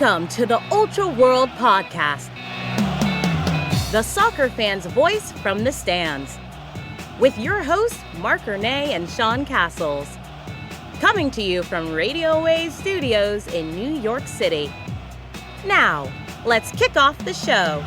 Welcome to the Ultra World Podcast, the soccer fan's voice from the stands, with your hosts Mark Ernay and Sean Castles, coming to you from Radio Waves Studios in New York City. Now, let's kick off the show.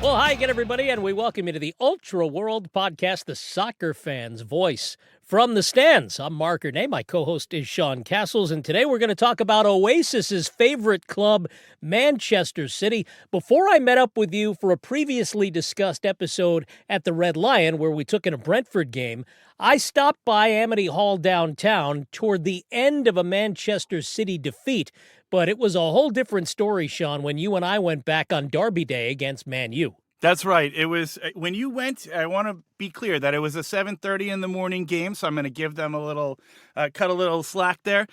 Well, hi again, everybody, and we welcome you to the Ultra World Podcast, the soccer fan's voice from the stands. I'm Mark Ernay. My co-host is Sean Castles, and today we're going to talk about Oasis's favorite club, Manchester City. Before I met up with you for a previously discussed episode at the Red Lion, where we took in a Brentford game, I stopped by Amity Hall downtown toward the end of a Manchester City defeat. But it was a whole different story, Sean, when you and I went back on Derby Day against Man U. That's right. It was when you went. I want to be clear that it was a 7:30 in the morning game, so I'm going to give them a little, cut a little slack there.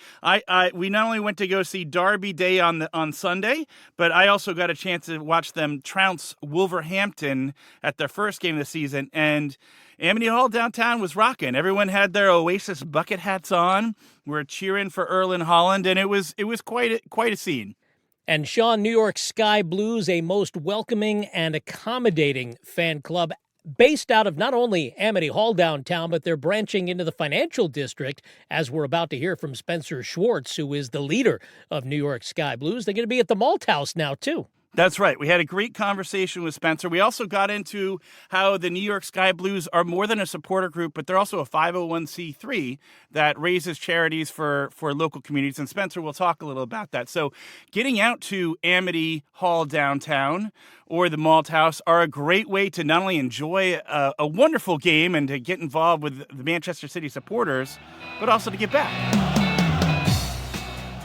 We not only went to go see Derby Day on Sunday, but I also got a chance to watch them trounce Wolverhampton at their first game of the season. And Amity Hall downtown was rocking. Everyone had their Oasis bucket hats on. We're cheering for Erling Haaland, and it was quite a scene. And Sean, New York Sky Blues, a most welcoming and accommodating fan club based out of not only Amity Hall downtown, but they're branching into the financial district, as we're about to hear from Spencer Schwartz, who is the leader of New York Sky Blues. They're going to be at the Malt House now, too. That's right. We had a great conversation with Spencer. We also got into how the New York Sky Blues are more than a supporter group, but they're also a 501c3 that raises charities for local communities. And Spencer will talk a little about that. So getting out to Amity Hall downtown or the Malt House are a great way to not only enjoy a wonderful game and to get involved with the Manchester City supporters, but also to get back.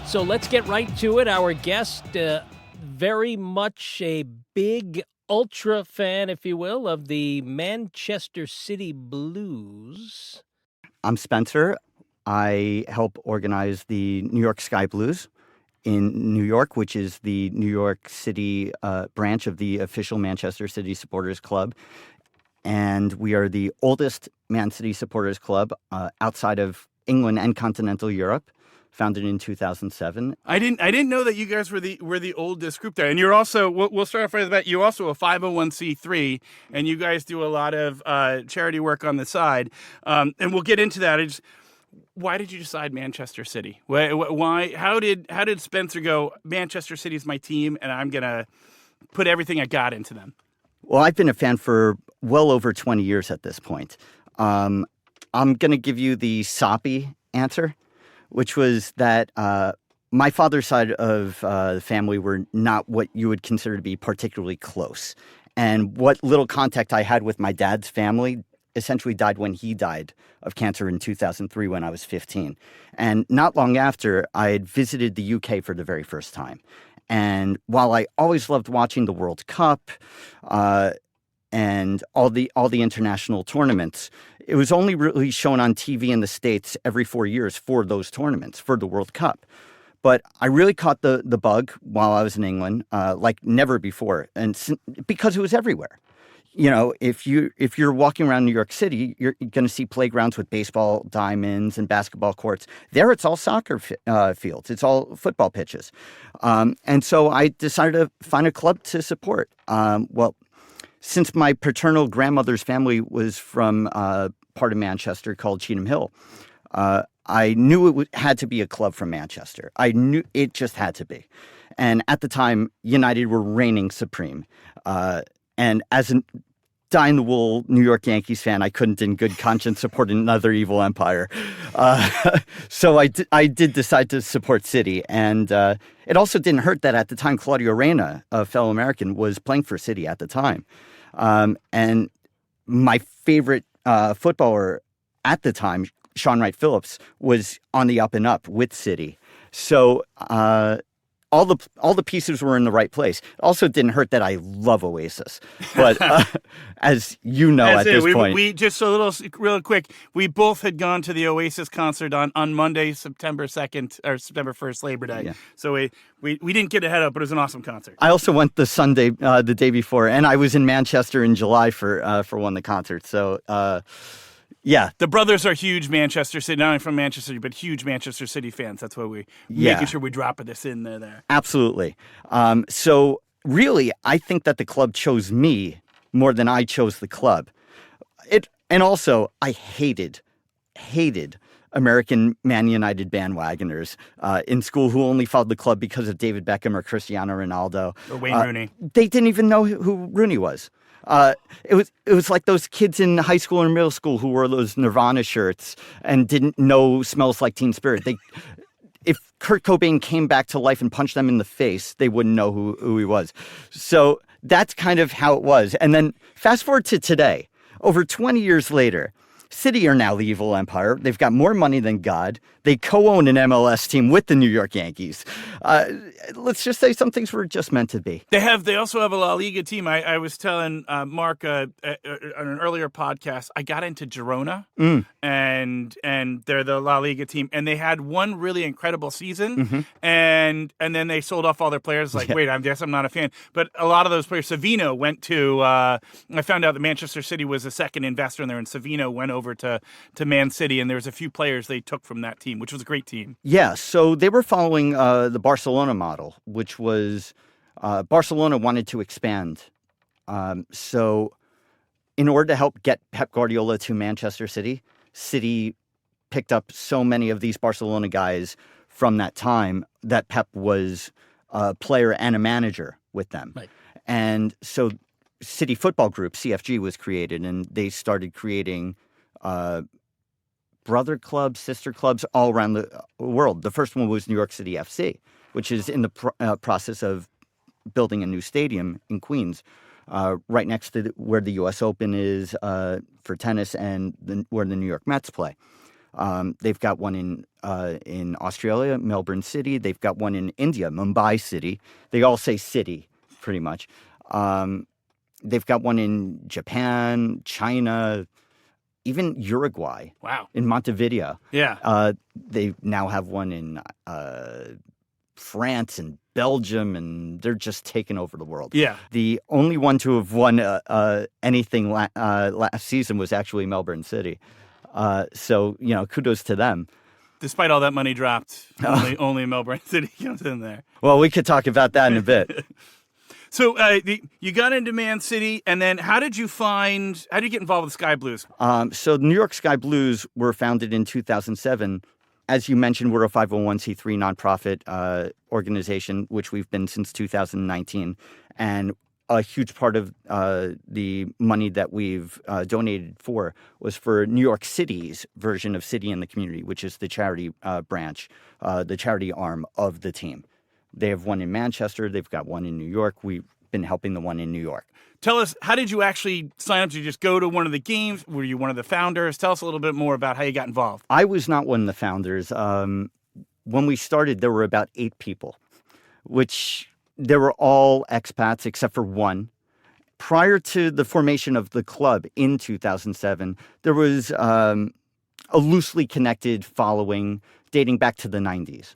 So let's get right to it. Our guest, very much a big ultra fan, if you will, of the Manchester City Blues. I'm Spencer. I help organize the New York Sky Blues in New York, which is the New York City branch of the official Manchester City Supporters Club. And we are the oldest Man City Supporters Club outside of England and continental Europe. Founded in 2007. I didn't know that you guys were the oldest group there, and you're also. We'll start off with that. You're also a 501c3, and you guys do a lot of charity work on the side. And we'll get into that. Why did you decide Manchester City? Why? How did Spencer go? Manchester City is my team, and I'm gonna put everything I got into them. Well, I've been a fan for well over 20 years at this point. I'm gonna give you the soppy answer, which was that my father's side of the family were not what you would consider to be particularly close. And what little contact I had with my dad's family essentially died when he died of cancer in 2003 when I was 15. And not long after, I had visited the UK for the very first time. And while I always loved watching the World Cup and all the international tournaments, it was only really shown on TV in the States every 4 years for those tournaments, for the World Cup. But I really caught the bug while I was in England, like never before, and because it was everywhere. You know, if you're walking around New York City, you're going to see playgrounds with baseball diamonds and basketball courts. There, it's all soccer fields. It's all football pitches. And so I decided to find a club to support. Since my paternal grandmother's family was from part of Manchester called Cheetham Hill, I knew it had to be a club from Manchester. I knew it just had to be. And at the time, United were reigning supreme. And as a dyed-in-the-wool New York Yankees fan, I couldn't in good conscience support another evil empire. So I did decide to support City. And it also didn't hurt that at the time, Claudio Reyna, a fellow American, was playing for City at the time. And my favorite footballer at the time, Sean Wright Phillips, was on the up and up with City. So all the pieces were in the right place. It also didn't hurt that I love Oasis, but as you know, at this point, we just a little real quick. We both had gone to the Oasis concert on Monday, September 2nd or September 1st, Labor Day. Yeah. So we didn't get ahead up, but it was an awesome concert. I also went the Sunday, the day before, and I was in Manchester in July for one of the concerts. So Yeah. The brothers are huge Manchester City, not only from Manchester City, but huge Manchester City fans. That's why we making sure we drop this in there. Absolutely. So really, I think that the club chose me more than I chose the club. And also, I hated American Man United bandwagoners in school who only followed the club because of David Beckham or Cristiano Ronaldo. Or Wayne Rooney. They didn't even know who Rooney was. It was like those kids in high school and middle school who wore those Nirvana shirts and didn't know Smells Like Teen Spirit. If Kurt Cobain came back to life and punched them in the face, they wouldn't know who he was. So that's kind of how it was. And then fast forward to today, over 20 years later, City are now the evil empire. They've got more money than God. They co-own an MLS team with the New York Yankees. Let's just say some things were just meant to be. They also have a La Liga team. I was telling Mark on an earlier podcast, I got into Girona, and they're the La Liga team, and they had one really incredible season, and then they sold off all their players. Wait, I guess I'm not a fan. But a lot of those players, Savino went to. I found out that Manchester City was a second investor in there, and Savino went over to Man City, and there was a few players they took from that team, which was a great team. Yeah, so they were following the Barcelona model, which was Barcelona wanted to expand. So in order to help get Pep Guardiola to Manchester City, City picked up so many of these Barcelona guys from that time that Pep was a player and a manager with them. Right. And so City Football Group, CFG, was created, and they started creating brother clubs, sister clubs all around the world. The first one was New York City FC, which is in the process of building a new stadium in Queens, right next to where the U.S. Open is for tennis and where the New York Mets play. They've got one in Australia, Melbourne City. They've got one in India, Mumbai City. They all say city, pretty much. They've got one in Japan, China, even Uruguay. Wow. In Montevideo. Yeah. They now have one in France and Belgium, and they're just taking over the world. Yeah. The only one to have won anything last season was actually Melbourne City. So, kudos to them. Despite all that money dropped, only Melbourne City comes in there. Well, we could talk about that in a bit. So you got into Man City, and then how did you get involved with Sky Blues? So the New York Sky Blues were founded in 2007. As you mentioned, we're a 501c3 nonprofit organization, which we've been since 2019. And a huge part of the money that we've donated was for New York City's version of City in the Community, which is the charity branch, the charity arm of the team. They have one in Manchester. They've got one in New York. We've been helping the one in New York. Tell us, how did you actually sign up? Did you just go to one of the games? Were you one of the founders? Tell us a little bit more about how you got involved. I was not one of the founders. When we started, there were about 8 people, which they were all expats except for one. Prior to the formation of the club in 2007, there was a loosely connected following dating back to the 90s.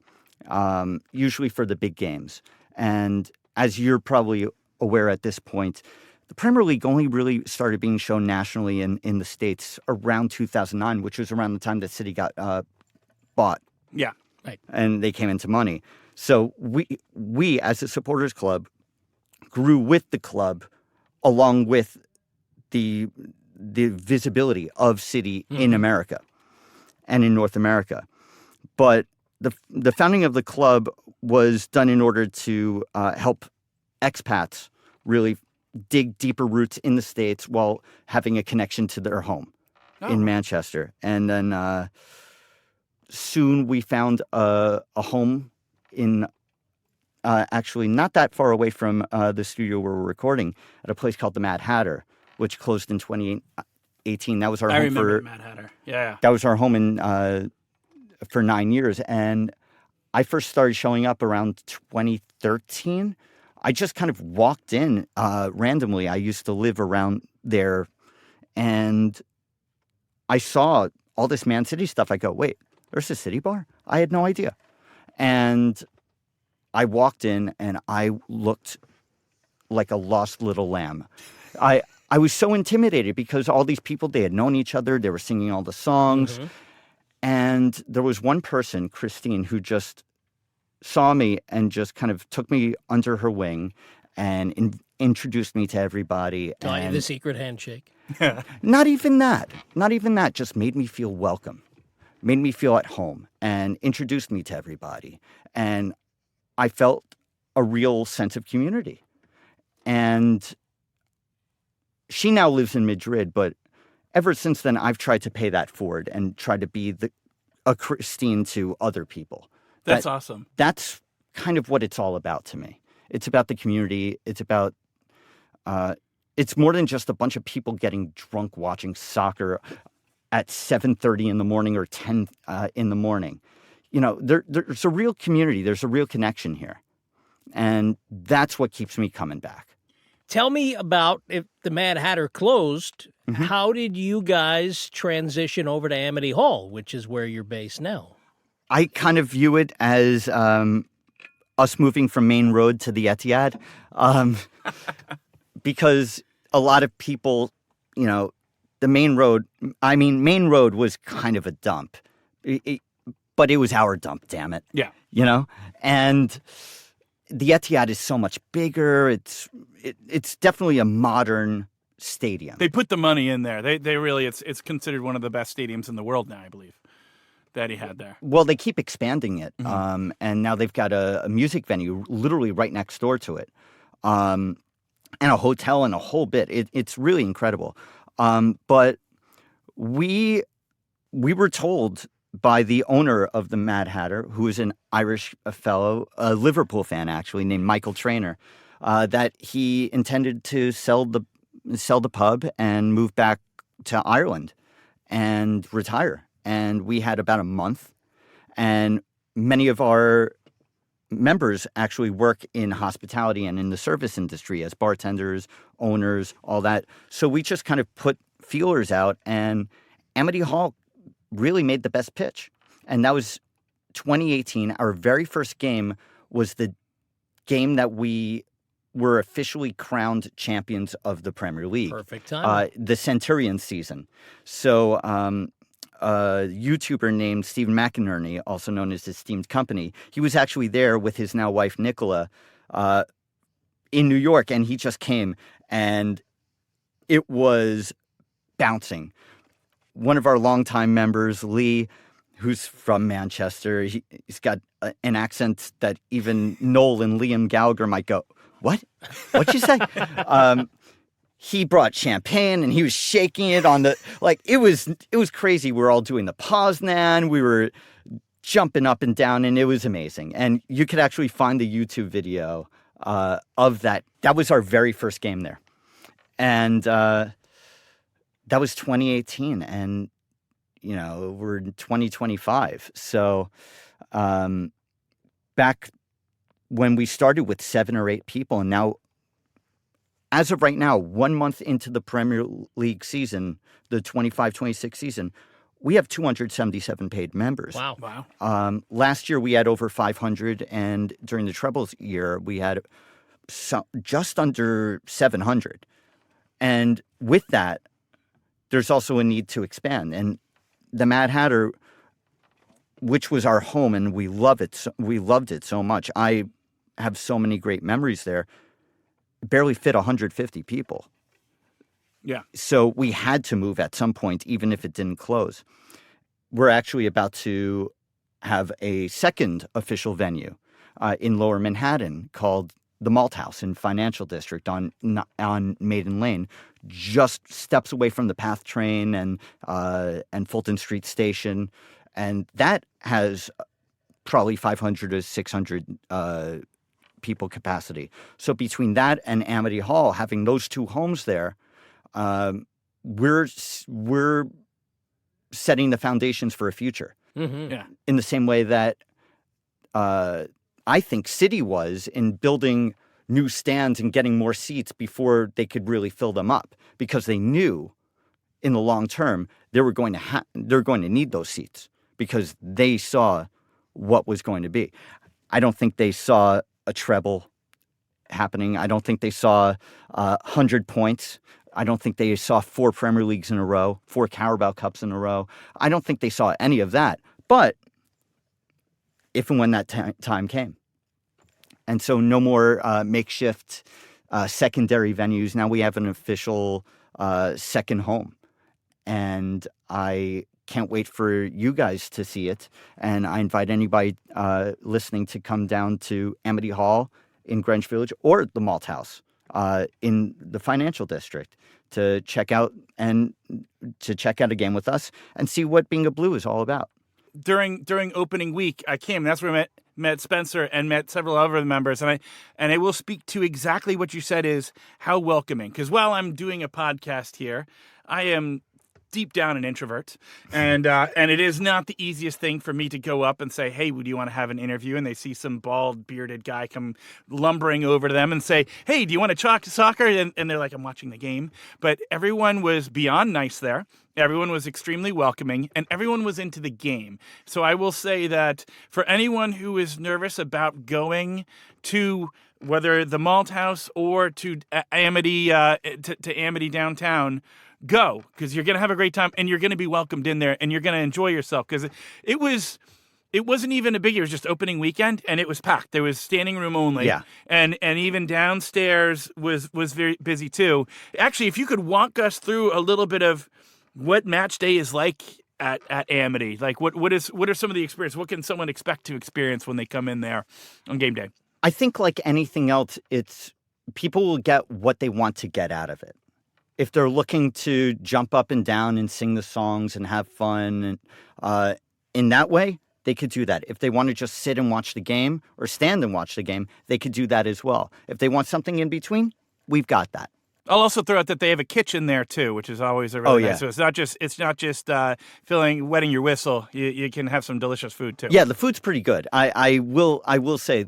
Usually for the big games. And as you're probably aware at this point, the Premier League only really started being shown nationally in the States around 2009, which was around the time that City got bought. Yeah, right. And they came into money. So we as a supporters club grew with the club along with the visibility of City in America and in North America. But the founding of the club was done in order to help expats really dig deeper roots in the States while having a connection to their home in Manchester. And then soon we found a home in actually not that far away from the studio where we're recording at a place called the Mad Hatter, which closed in 2018. That was our home remember Mad Hatter. Yeah. That was our home for 9 years. And I first started showing up around 2013. I just kind of walked in randomly. I used to live around there, and I saw all this Man City stuff. I go, wait, there's a City bar? I had no idea. And I walked in, and I looked like a lost little lamb. I was so intimidated because all these people, they had known each other. They were singing all the songs. And there was one person, Christine, who just saw me and just kind of took me under her wing and introduced me to everybody. Taught you the secret handshake. Not even that. Not even that. Just made me feel welcome, made me feel at home, and introduced me to everybody. And I felt a real sense of community. And she now lives in Madrid, but ever since then, I've tried to pay that forward and try to be a Christine to other people. That's awesome. That's kind of what it's all about to me. It's about the community. It's about, it's more than just a bunch of people getting drunk watching soccer at 7:30 in the morning or 10 in the morning. You know, there's a real community. There's a real connection here. And that's what keeps me coming back. Tell me about, if the Mad Hatter closed, how did you guys transition over to Amity Hall, which is where you're based now? I kind of view it as us moving from Main Road to the Etihad, because a lot of people, you know, Main Road was kind of a dump, but it was our dump, damn it. Yeah. You know? And the Etihad is so much bigger. It's definitely a modern stadium. They put the money in there. They really, it's considered one of the best stadiums in the world now, I believe, that he had there. Well, they keep expanding it. And now they've got a music venue literally right next door to it. And a hotel and a whole bit. It's really incredible. But we were told by the owner of the Mad Hatter, who is an Irish fellow, a Liverpool fan actually, named Michael Traynor, that he intended to sell the pub and move back to Ireland and retire. And we had about a month, and many of our members actually work in hospitality and in the service industry as bartenders, owners, all that. So we just kind of put feelers out, and Amity Hall really made the best pitch. And that was 2018. Our very first game was the game that we were officially crowned champions of the Premier League. Perfect time. The Centurion season. So a YouTuber named Stephen McInerney, also known as Esteemed Company, he was actually there with his now wife, Nicola, in New York, and he just came, and it was bouncing. One of our longtime members, Lee, who's from Manchester, he's got an accent that even Noel and Liam Gallagher might go, "What? What'd you say?" He brought champagne and he was shaking it on it was crazy. We were all doing the Poznan. We were jumping up and down, and it was amazing. And you could actually find the YouTube video of that. That was our very first game there. And that was 2018, and, you know, we're in 2025. So back when we started with 7 or 8 people, and now, as of right now, 1 month into the Premier League season, the 25-26 season, we have 277 paid members. Wow. Last year, we had over 500, and during the Trebles year, we had just under 700. And with that, there's also a need to expand. And the Mad Hatter, which was our home, and we loved it so much. I have so many great memories there. Barely fit 150 people. Yeah. So we had to move at some point, even if it didn't close. We're actually about to have a second official venue in Lower Manhattan called the Malt House in Financial District on Maiden Lane, just steps away from the PATH train and Fulton Street Station, and that has probably 500 to 600 people capacity. So between that and Amity Hall, having those two homes there, we're setting the foundations for a future. Mm-hmm. Yeah. In the same way that I think City was in building new stands and getting more seats before they could really fill them up, because they knew in the long term they're going to need those seats, because they saw what was going to be. I don't think they saw a treble happening. I don't think they saw 100 points. I don't think they saw 4 Premier Leagues in a row, 4 Carabao Cups in a row. I don't think they saw any of that. But if and when that time came. And so no more makeshift secondary venues. Now we have an official second home. And I can't wait for you guys to see it. And I invite anybody listening to come down to Amity Hall in Greenwich Village or the Malt House in the Financial District to check out a game with us and see what being a Blue is all about. During opening week, I came. That's where I met Spencer and met several other members, and I will speak to exactly what you said is how welcoming. Because while I'm doing a podcast here, I am deep down an introvert, and it is not the easiest thing for me to go up and say, "Hey, would you want to have an interview?" And they see some bald, bearded guy come lumbering over to them and say, "Hey, do you want to talk soccer?" And they're like, "I'm watching the game." But everyone was beyond nice there. Everyone was extremely welcoming, and everyone was into the game. So I will say that for anyone who is nervous about going to whether the Malt House or to Amity to Amity downtown, go, because you're going to have a great time and you're going to be welcomed in there and you're going to enjoy yourself, because it wasn't even a biggie. It was just opening weekend and it was packed. There was standing room only. Yeah. And even downstairs was very busy too. Actually, if you could walk us through a little bit of what match day is like at Amity, like what are some of the experience? What can someone expect to experience when they come in there on game day? I think like anything else, it's people will get what they want to get out of it. If they're looking to jump up and down and sing the songs and have fun, and in that way, they could do that. If they want to just sit and watch the game or stand and watch the game, they could do that as well. If they want something in between, we've got that. I'll also throw out that they have a kitchen there too, which is always a really nice. So it's not just wetting your whistle. You can have some delicious food too. Yeah, the food's pretty good. I will say,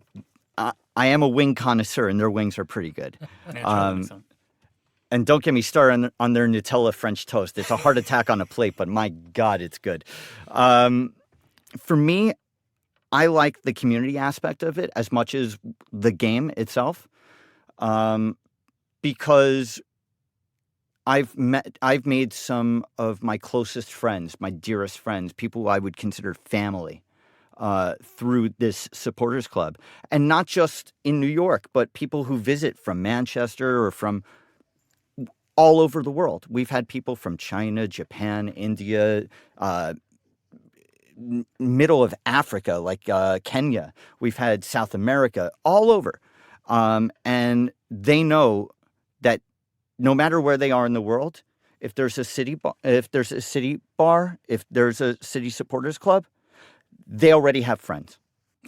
I am a wing connoisseur, and their wings are pretty good. And don't get me started on their Nutella French toast. It's a heart attack on a plate, but my God, it's good. For me, I like the community aspect of it as much as the game itself, because I've made some of my closest friends, my dearest friends, people I would consider family, through this supporters club. And not just in New York, but people who visit from Manchester or from all over the world. We've had people from China, Japan, India, middle of Africa, like Kenya. We've had South America, all over. And they know that no matter where they are in the world, if there's a city bar, if there's a city supporters club, they already have friends.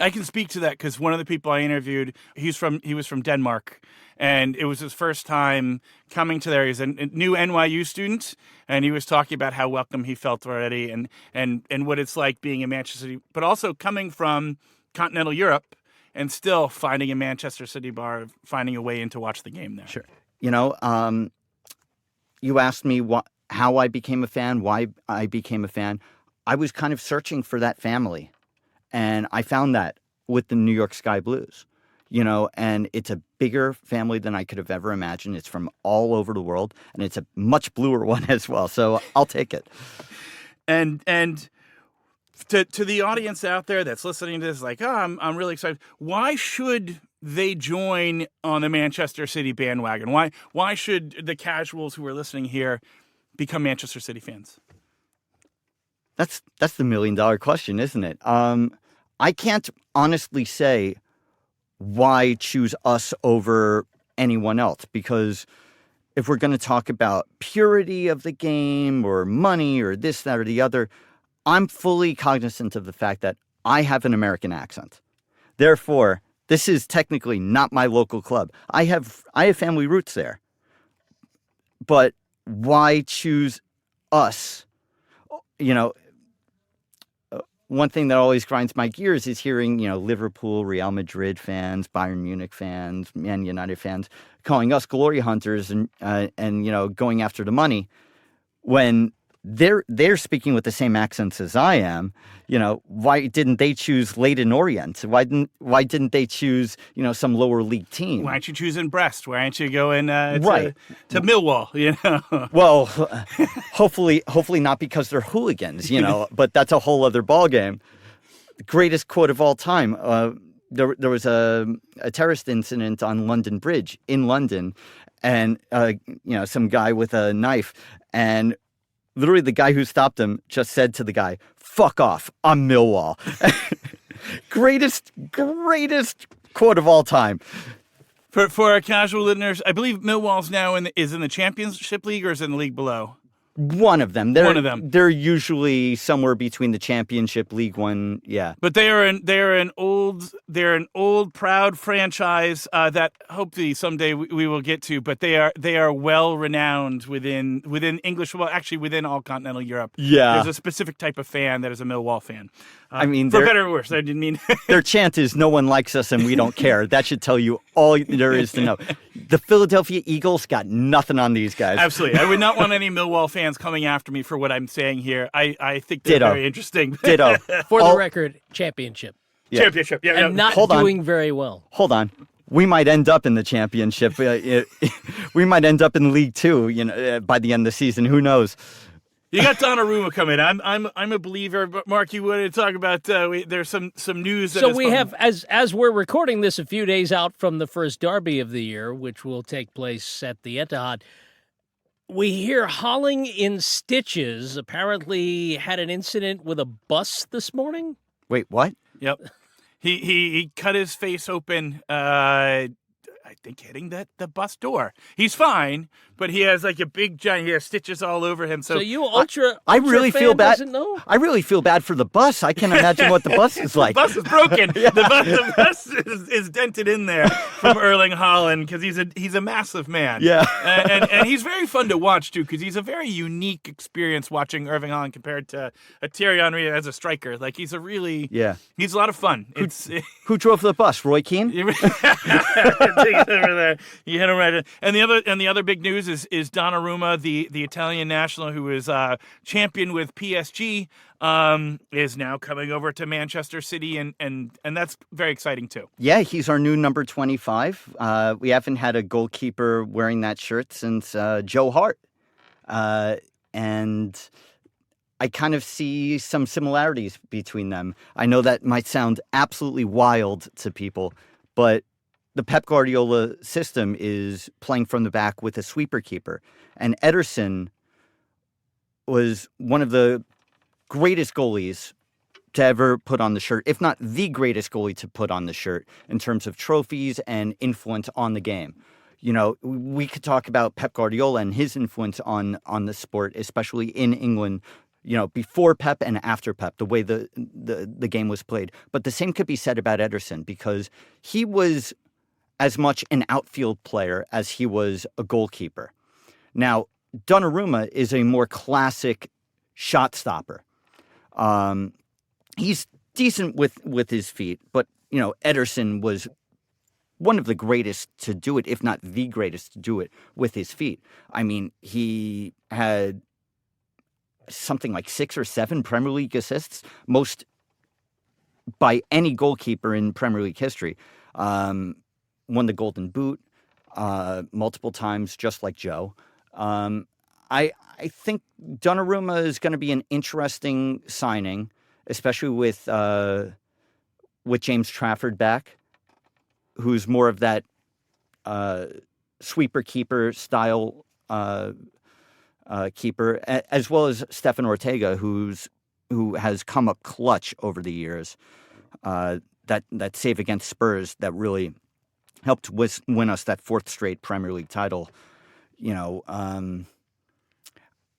I can speak to that because one of the people I interviewed, he was from Denmark, and it was his first time coming to there. He's a new NYU student, and he was talking about how welcome he felt already, and what it's like being in Manchester City, but also coming from continental Europe and still finding a Manchester City bar, finding a way in to watch the game there. Sure. You asked me how I became a fan, why I became a fan. I was kind of searching for that family, and I found that with the New York Sky Blues, and it's a bigger family than I could have ever imagined. It's from all over the world, and it's a much bluer one as well, so I'll take it. And to the audience out there that's listening to this, like, I'm really excited. Why should they join on the Manchester City bandwagon? Why should the casuals who are listening here become Manchester City fans? That's the $1 million question, isn't it? I can't honestly say why choose us over anyone else, because if we're going to talk about purity of the game or money or this, that, or the other, I'm fully cognizant of the fact that I have an American accent. Therefore, this is technically not my local club. I have family roots there. But why choose us? One thing that always grinds my gears is hearing, Liverpool, Real Madrid fans, Bayern Munich fans, Man United fans calling us glory hunters and going after the money when they're speaking with the same accents as I am. Why didn't they choose Leyden Orient? Why didn't they choose some lower league team? Why aren't you choosing Brest? Why aren't you going right to Millwall? Well, hopefully not because they're hooligans. But that's a whole other ballgame. Greatest quote of all time. There was a terrorist incident on London Bridge in London, and some guy with a knife, and literally the guy who stopped him just said to the guy, "Fuck off, I'm Millwall." greatest quote of all time. For our casual listeners, I believe Millwall's now is in the Championship League or is in the league below. One of them. One of them. They're usually somewhere between the Championship, League One, yeah. But they're an old proud franchise that hopefully someday we will get to. But they are well renowned within English football, actually within all continental Europe. Yeah, there's a specific type of fan that is a Millwall fan. I mean, for better or worse. I didn't mean their chant is "No one likes us and we don't care." That should tell you all there is to know. The Philadelphia Eagles got nothing on these guys. Absolutely, I would not want any Millwall fans coming after me for what I'm saying here. I think they're very interesting. Ditto. For the record, championship. Yeah. Championship. Yeah, and not doing very well. Hold on. We might end up in the championship. We might end up in League Two. By the end of the season. Who knows? You got Donnarumma coming. I'm a believer. But Mark, you wanted to talk about there's some news. So we have as we're recording this a few days out from the first derby of the year, which will take place at the Etihad. We hear Holling in stitches apparently had an incident with a bus this morning. Wait, what? Yep. He cut his face open. I think hitting the bus door. He's fine, but he has like a big giant. He has stitches all over him. So you ultra I really fan feel bad. Doesn't know? I really feel bad for the bus. I can't imagine what the bus is like. The bus is broken. Yeah. The bus is dented in there from Erling Haaland because he's a massive man. Yeah, and he's very fun to watch too because he's a very unique experience watching Erling Haaland compared to a Thierry Henry as a striker. Like he's a lot of fun. Who drove the bus? Roy Keane. Over there, you hit him right in. And the other big news is Donnarumma, the Italian national who is champion with PSG, is now coming over to Manchester City, and that's very exciting too. Yeah, he's our new number 25. We haven't had a goalkeeper wearing that shirt since Joe Hart, and I kind of see some similarities between them. I know that might sound absolutely wild to people, but the Pep Guardiola system is playing from the back with a sweeper keeper. And Ederson was one of the greatest goalies to ever put on the shirt, if not the greatest goalie to put on the shirt in terms of trophies and influence on the game. We could talk about Pep Guardiola and his influence on the sport, especially in England, before Pep and after Pep, the way the game was played. But the same could be said about Ederson because he was as much an outfield player as he was a goalkeeper. Now, Donnarumma is a more classic shot stopper. He's decent with his feet, but, Ederson was one of the greatest to do it, if not the greatest to do it with his feet. I mean, he had something like 6 or 7 Premier League assists, most by any goalkeeper in Premier League history. Won the Golden Boot multiple times, just like Joe. I think Donnarumma is going to be an interesting signing, especially with James Trafford back, who's more of that sweeper keeper style keeper, as well as Stefan Ortega, who has come up clutch over the years. That save against Spurs that really helped win us that 4th straight Premier League title.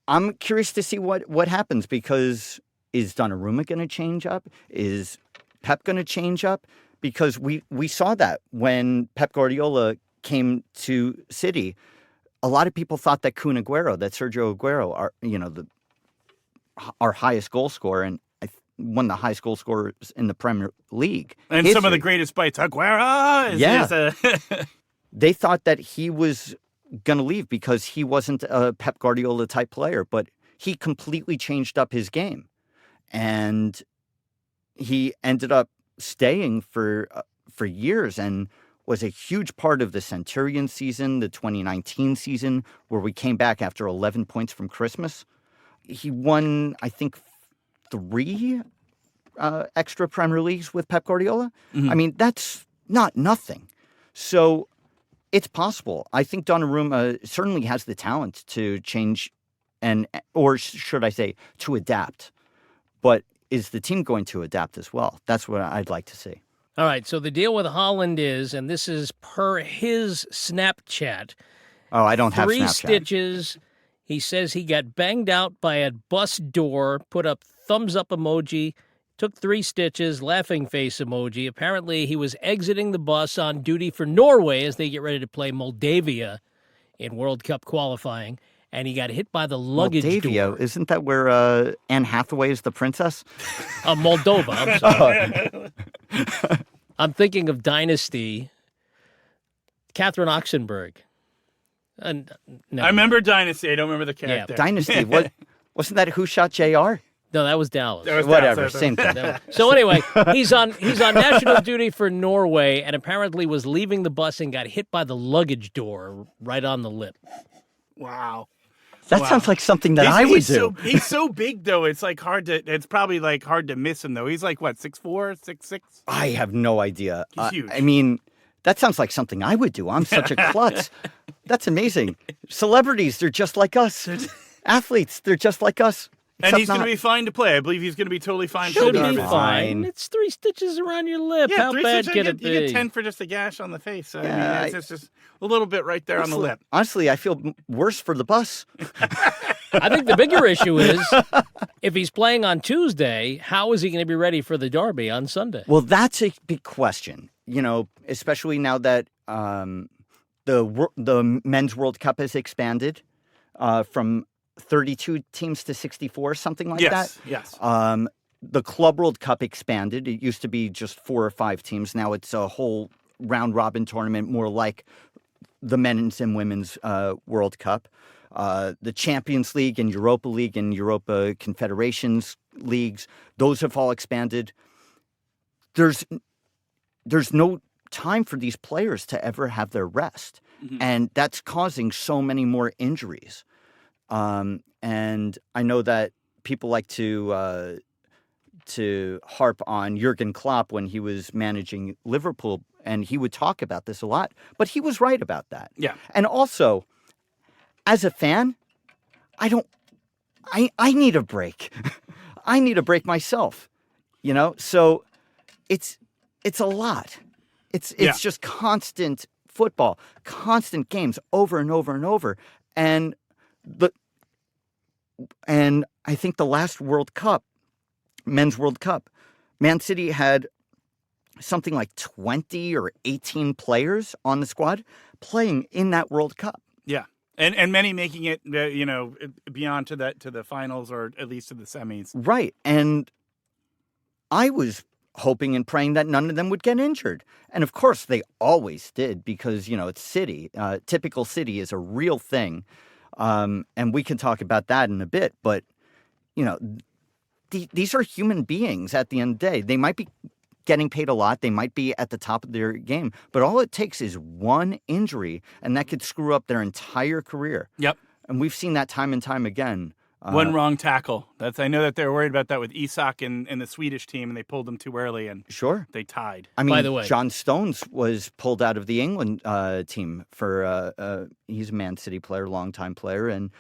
I'm curious to see what happens because is Donnarumma going to change up? Is Pep going to change up? Because we saw that when Pep Guardiola came to City. A lot of people thought that Sergio Aguero, our highest goal scorer and one of the highest goal scorers in the Premier League. And some of the greatest bites. Aguero They thought that he was going to leave because he wasn't a Pep Guardiola type player, but he completely changed up his game. And he ended up staying for years and was a huge part of the Centurion season, the 2019 season, where we came back after 11 points from Christmas. He won, I think, 3 extra Premier Leagues with Pep Guardiola. I mean, that's not nothing. So it's possible. I think Donnarumma certainly has the talent to change or should I say, to adapt. But is the team going to adapt as well? That's what I'd like to see. All right, so the deal with Holland is, and this is per his Snapchat. Oh, I don't have 3 Snapchat. stitches. He says he got banged out by a bus door, put up thumbs up emoji, took 3 stitches, laughing face emoji. Apparently, he was exiting the bus on duty for Norway as they get ready to play Moldavia in World Cup qualifying, and he got hit by the luggage Moldavia, door. isn't that where Anne Hathaway is the princess? Moldova, I'm sorry. I'm thinking of Dynasty, Catherine Oxenberg. And no. I remember Dynasty. I don't remember the character. Dynasty. Wasn't that Who Shot JR? No, that was Dallas. That was Whatever, Dallas. same thing. So anyway, he's on national duty for Norway and apparently was leaving the bus and got hit by the luggage door right on the lip. Wow. That sounds like something that I would do. He's so big though. It's probably hard to miss him though. He's like what, 6'4", 6'6"? I have no idea. He's huge. I mean, that sounds like something I would do. I'm such a klutz. That's amazing. Celebrities, they're just like us. Athletes, they're just like us. And he's going to be fine to play. I believe he's going to be totally fine. Should to be play. fine. It's 3 stitches around your lip. Yeah, How 3 bad stitches, can it be? You get 10 for just a gash on the face. So, Yeah, I mean, it's just a little bit right there on the lip. Honestly, I feel worse for the bus. I think the bigger issue is if he's playing on Tuesday, how is he going to be ready for the derby on Sunday? Well, that's a big question. You know, especially now that the Men's World Cup has expanded from 32 teams to 64, something like that. Yes. The Club World Cup expanded. It used to be just 4 or 5 teams. Now it's a whole round-robin tournament, more like the Men's and Women's World Cup. The Champions League and Europa League and Europa Confederations Leagues, those have all expanded. There's no time for these players to ever have their rest. Mm-hmm. And that's causing so many more injuries. And I know that people like to harp on Jurgen Klopp when he was managing Liverpool, and he would talk about this a lot. But he was right about that. Yeah. And also, as a fan, I need a break. I need a break myself. You know, so it's a lot. It's just constant football, constant games over and over and over, and I think the last World Cup, Men's World Cup, Man City had something like 20 or 18 players on the squad playing in that World Cup. Yeah. And many making it, beyond to the finals or at least to the semis. Right. And I was hoping and praying that none of them would get injured. And of course, they always did because, it's City. Typical City is a real thing. And we can talk about that in a bit. But, these are human beings at the end of the day. They might be getting paid a lot. They might be at the top of their game. But all it takes is one injury, and that could screw up their entire career. Yep. And we've seen that time and time again. One wrong tackle. I know that they were worried about that with Isak and the Swedish team, and they pulled him too early, and sure, they tied. I mean, by the way, John Stones was pulled out of the England team for he's a Man City player, longtime player, and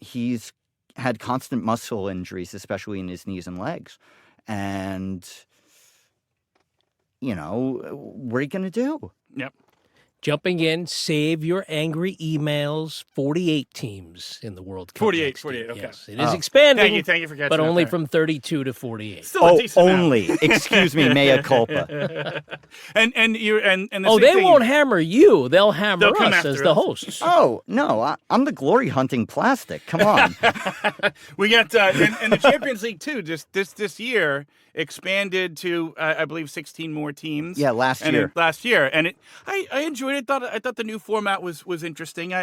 he's had constant muscle injuries, especially in his knees and legs. And, what are you going to do? Yep. Jumping in, save your angry emails. 48 teams in the World Cup. 48, okay. Yes, it is expanding. Thank you for catching but only there. from 32 to 48. Still a decent amount. Only. Excuse me, mea culpa. And the Oh, same they thing, won't hammer you. They'll hammer come us after as the us. hosts. Oh, no, I'm the glory hunting plastic. Come on. We got and the Champions League too. Just this year expanded to I believe 16 more teams. Yeah, last year. And I enjoyed it. I thought the new format was interesting.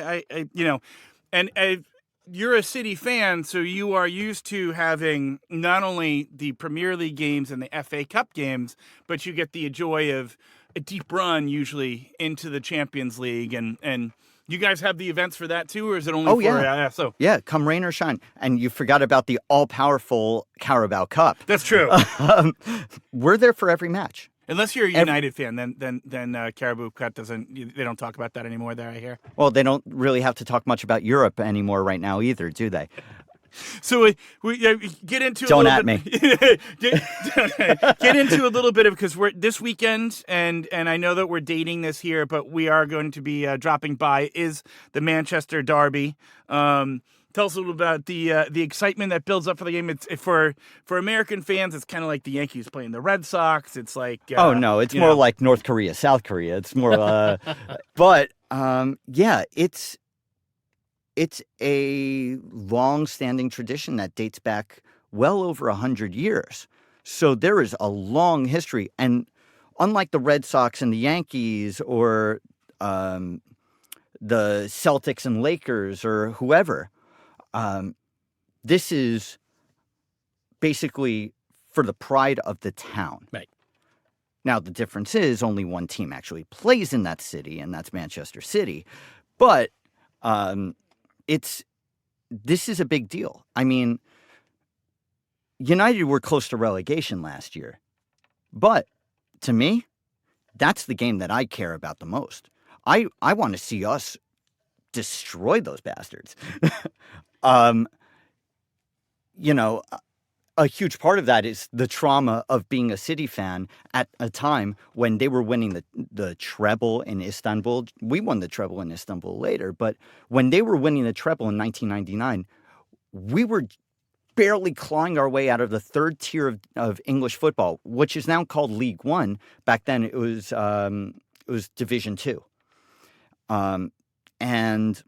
you're a City fan, so you are used to having not only the Premier League games and the FA Cup games, but you get the joy of a deep run usually into the Champions League. And you guys have the events for that too, or is it only for Yeah, come rain or shine. And you forgot about the all-powerful Carabao Cup. That's true. We're there for every match. Unless you're a United fan, then Carabao Cup they don't talk about that anymore there, I hear. Well, they don't really have to talk much about Europe anymore right now either, do they? So we get into don't a at little me. Get into a little bit of, because we're this weekend, and I know that we're dating this here, but we are going to be dropping by is the Manchester Derby. Tell us a little about the excitement that builds up for the game. It's for American fans. It's kind of like the Yankees playing the Red Sox. It's like oh no, it's more like North Korea, South Korea. It's more, but yeah, it's a long-standing tradition that dates back well over 100 years. So there is a long history, and unlike the Red Sox and the Yankees, or the Celtics and Lakers, or whoever. This is basically for the pride of the town. Right. Now, the difference is only one team actually plays in that city, and that's Manchester City. But this is a big deal. I mean, United were close to relegation last year. But to me, that's the game that I care about the most. I want to see us destroy those bastards. A huge part of that is the trauma of being a City fan at a time when they were winning the treble in Istanbul. We won the treble in Istanbul later, but when they were winning the treble in 1999, we were barely clawing our way out of the third tier of English football, which is now called League One. Back then, it was Division Two, and.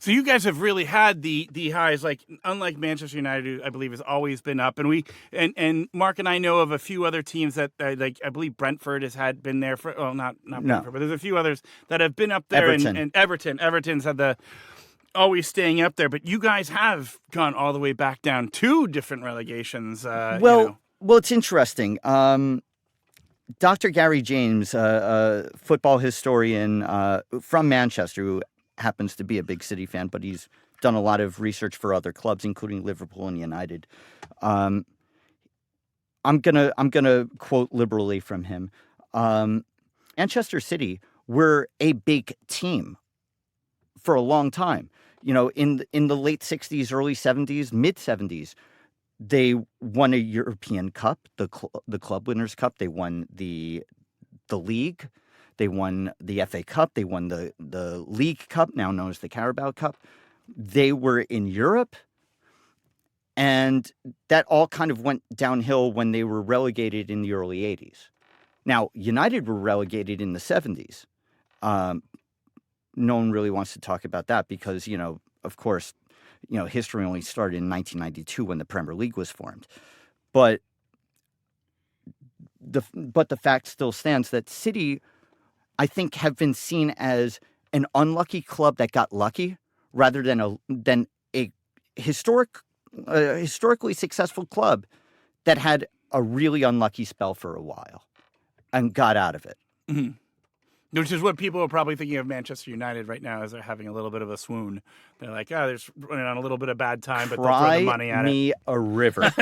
So you guys have really had the highs, like unlike Manchester United, who I believe has always been up, and Mark and I know of a few other teams that like I believe Brentford has been there for not Brentford, but there's a few others that have been up there, Everton. and Everton's had the always staying up there, but you guys have gone all the way back down to different relegations. Well, it's interesting. Dr. Gary James, a football historian from Manchester, who happens to be a big City fan, but he's done a lot of research for other clubs, including Liverpool and United. I'm gonna quote liberally from him. Manchester City were a big team for a long time. In the late 60s, early 70s, mid 70s, they won a European Cup, the Club Winners' Cup. They won the league. They won the FA Cup. They won the League Cup, now known as the Carabao Cup. They were in Europe, and that all kind of went downhill when they were relegated in the early 80s. Now, United were relegated in the 70s. No one really wants to talk about that because, of course, history only started in 1992 when the Premier League was formed. But the fact still stands that City, I think, have been seen as an unlucky club that got lucky rather than a historically successful club that had a really unlucky spell for a while and got out of it. Mm-hmm. Which is what people are probably thinking of Manchester United right now, as they're having a little bit of a swoon. They're like, they're just running on a little bit of bad time, but they'll throw the money at it. Cry me a river.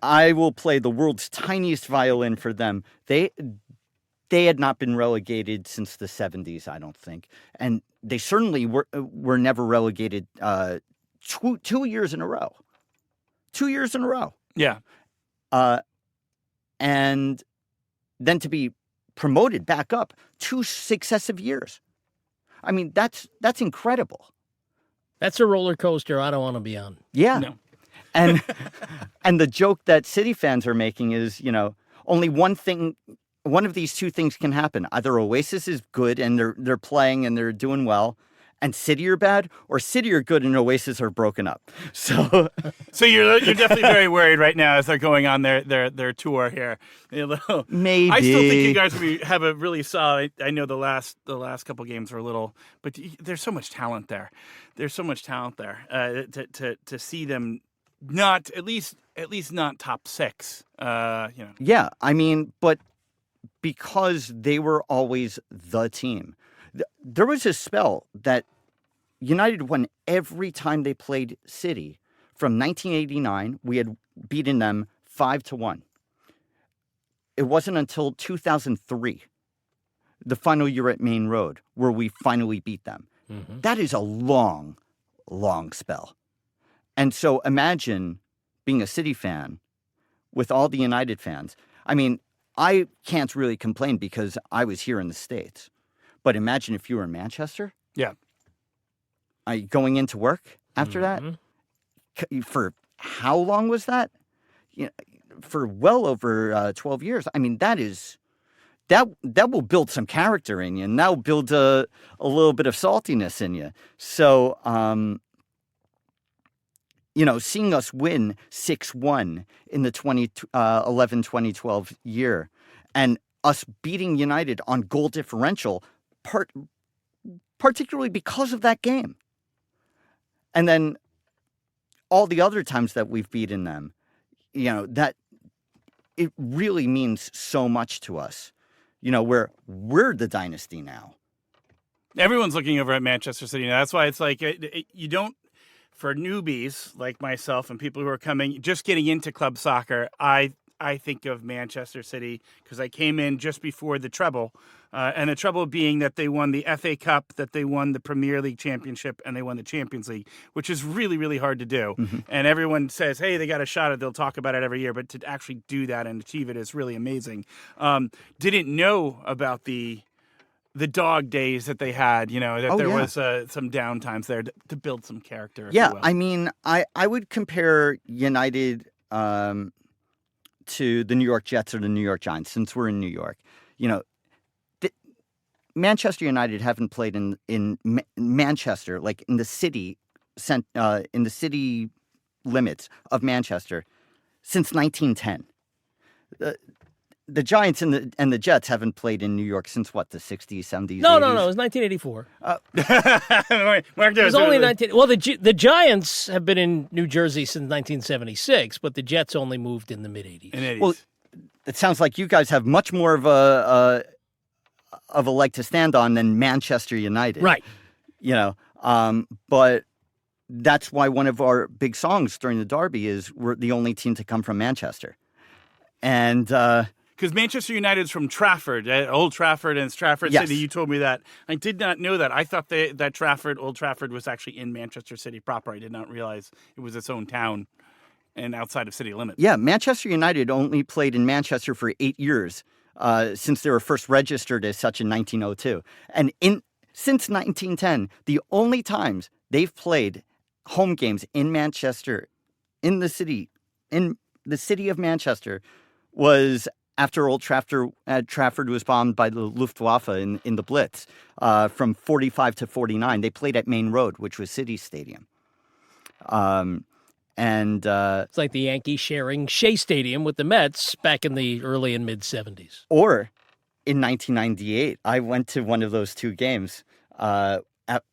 I will play the world's tiniest violin for them. They had not been relegated since the 70s, I don't think. And they certainly were never relegated 2 years in a row. 2 years in a row. Yeah. And then to be promoted back up 2 successive years. I mean, that's incredible. That's a roller coaster I don't want to be on. Yeah. No. And the joke that City fans are making is, only one of these two things can happen. Either Oasis is good and they're playing and they're doing well, and City are bad, or City are good and Oasis are broken up. So you're definitely very worried right now as they're going on their tour here. Maybe. I still think you guys have a really solid. I know the last couple games were a little, but there's so much talent there. There's so much talent there to see them not at least not top 6. Yeah, I mean, but because they were always the team. There was a spell that United won every time they played City. From 1989, we had beaten them 5-1. It wasn't until 2003, the final year at Main Road, where we finally beat them. Mm-hmm. That is a long, long spell. And so imagine being a City fan with all the United fans. I mean, I can't really complain because I was here in the States. But imagine if you were in Manchester. Yeah. Going into work after that. For how long was that? For well over 12 years. I mean, that will build some character in you, and that will build a little bit of saltiness in you. So, seeing us win 6-1 in the 2011-2012 year, and us beating United on goal differential, particularly because of that game. And then all the other times that we've beaten them, that it really means so much to us. We're the dynasty now. Everyone's looking over at Manchester City now. That's why it's like you don't, for newbies like myself and people who are just getting into club soccer, I think of Manchester City because I came in just before the treble, and the treble being that they won the FA Cup, that they won the Premier League Championship, and they won the Champions League, which is really, really hard to do. Mm-hmm. And everyone says, hey, they got a shot at it. They'll talk about it every year. But to actually do that and achieve it is really amazing. Didn't know about the dog days that they had, that there was some downtimes there to build some character. Yeah, I mean, I would compare United to the New York Jets or the New York Giants, since we're in New York. Manchester United haven't played in Manchester, like in the city limits of Manchester, since 1910. The Giants and the Jets haven't played in New York since what, the 60s, 70s, No, 80s? no, it was 1984. It was only 19. Well, the Giants have been in New Jersey since 1976, but the Jets only moved in the mid 80s. Well, it sounds like you guys have much more of a leg to stand on than Manchester United, right? But that's why one of our big songs during the derby is we're the only team to come from Manchester, and. Because Manchester United's from Trafford, Old Trafford, and it's Trafford yes. City. You told me that. I did not know that. I thought that Old Trafford was actually in Manchester City proper. I did not realize it was its own town and outside of city limits. Yeah, Manchester United only played in Manchester for 8 years since they were first registered as such in 1902. And since 1910, the only times they've played home games in Manchester, in the city of Manchester, was after Old Trafford was bombed by the Luftwaffe in the Blitz from 45 to 49. They played at Main Road, which was City Stadium. It's like the Yankees sharing Shea Stadium with the Mets back in the early and mid 70s. Or in 1998, I went to one of those two games after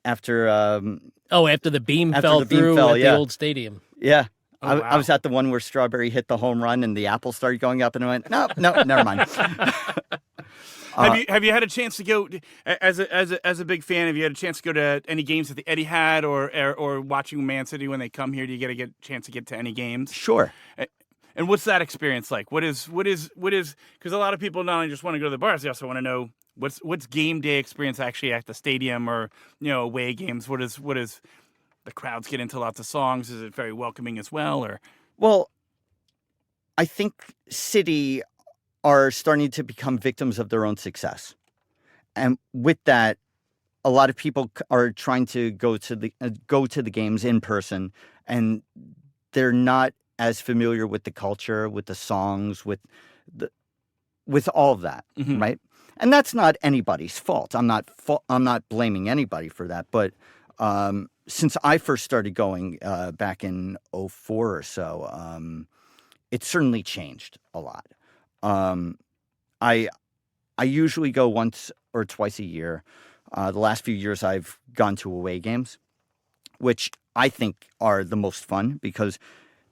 the beam fell through at the old stadium. Yeah. Oh, wow. I was at the one where Strawberry hit the home run and the apples started going up, and I went, no, never mind. Have you had a chance to go as a big fan? Have you had a chance to go to any games that the Etihad or watching Man City when they come here? Do you get a chance to get to any games? Sure. And what's that experience like? What is because a lot of people not only just want to go to the bars, they also want to know what's game day experience actually at the stadium or away games. What is the crowds get into lots of songs? Is it very welcoming as well? Or well, I think City are starting to become victims of their own success, and with that, a lot of people are trying to go to the games in person, and they're not as familiar with the culture, with the songs, with all of that, mm-hmm. right? And that's not anybody's fault. I'm not blaming anybody for that. But since I first started going back in '04 or so, it certainly changed a lot. I usually go once or twice a year. The last few years I've gone to away games, which I think are the most fun because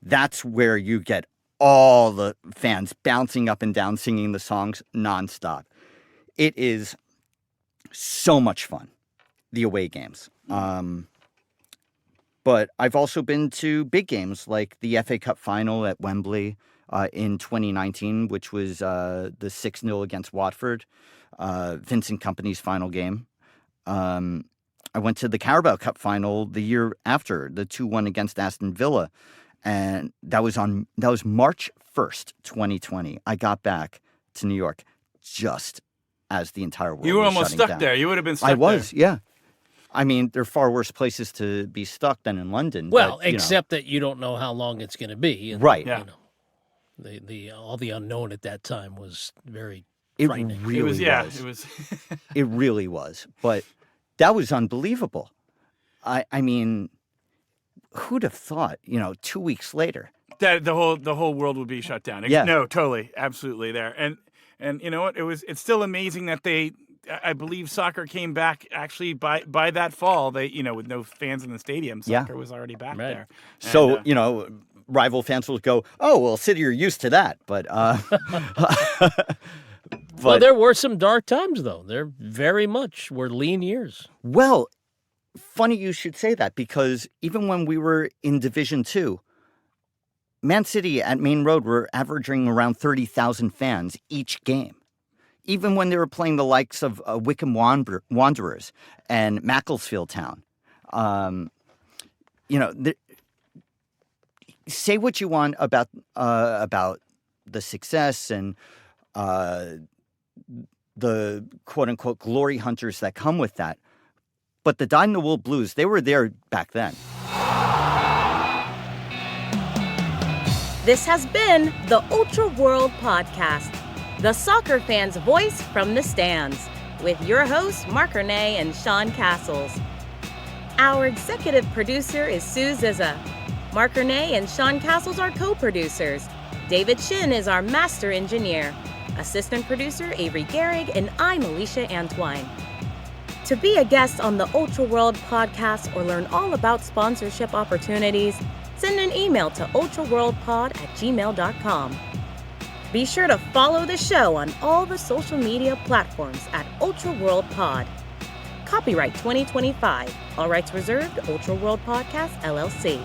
that's where you get all the fans bouncing up and down, singing the songs nonstop. It is so much fun, the away games. But I've also been to big games like the FA Cup final at Wembley in 2019, which was the 6-0 against Watford, Vincent Kompany's final game. I went to the Carabao Cup final the year after, the 2-1 against Aston Villa. And that was March 1st, 2020. I got back to New York just as the entire world You were was almost shutting stuck down. there. You would have been stuck I was, there. yeah. I mean, there are far worse places to be stuck than in London. Well, but, except that you don't know how long it's going to be. And, Right. Yeah. You know, the all the unknown at that time was very it frightening. really It was. was. It really was. But that was unbelievable. I mean, who'd have thought, 2 weeks later? That the whole world would be shut down. Yeah. No, totally, absolutely there. And you know what? It's still amazing that I believe soccer came back actually by that fall. They with no fans in the stadium, soccer was already back Right. there. So, And, rival fans will go, oh, well, City are used to that. But, Well, there were some dark times, though. There very much were lean years. well, funny you should say that because even when we were in Division 2, Man City at Main Road were averaging around 30,000 fans each game. Even when they were playing the likes of Wycombe Wanderers and Macclesfield Town. Say what you want about the success and the quote-unquote glory hunters that come with that. But the Dyed-in-the-Wool Blues, they were there back then. This has been the Ultra World Podcast, the soccer fan's voice from the stands, with your hosts, Mark Renee and Sean Castles. Our executive producer is Sue Zizza. Mark Renee and Sean Castles are co-producers. David Shin is our master engineer. Assistant producer Avery Gehrig, and I'm Alicia Antwine. To be a guest on the Ultra World Podcast or learn all about sponsorship opportunities, send an email to ultraworldpod@gmail.com. Be sure to follow the show on all the social media platforms at Ultra World Pod. Copyright 2025. All rights reserved. Ultra World Podcast, LLC.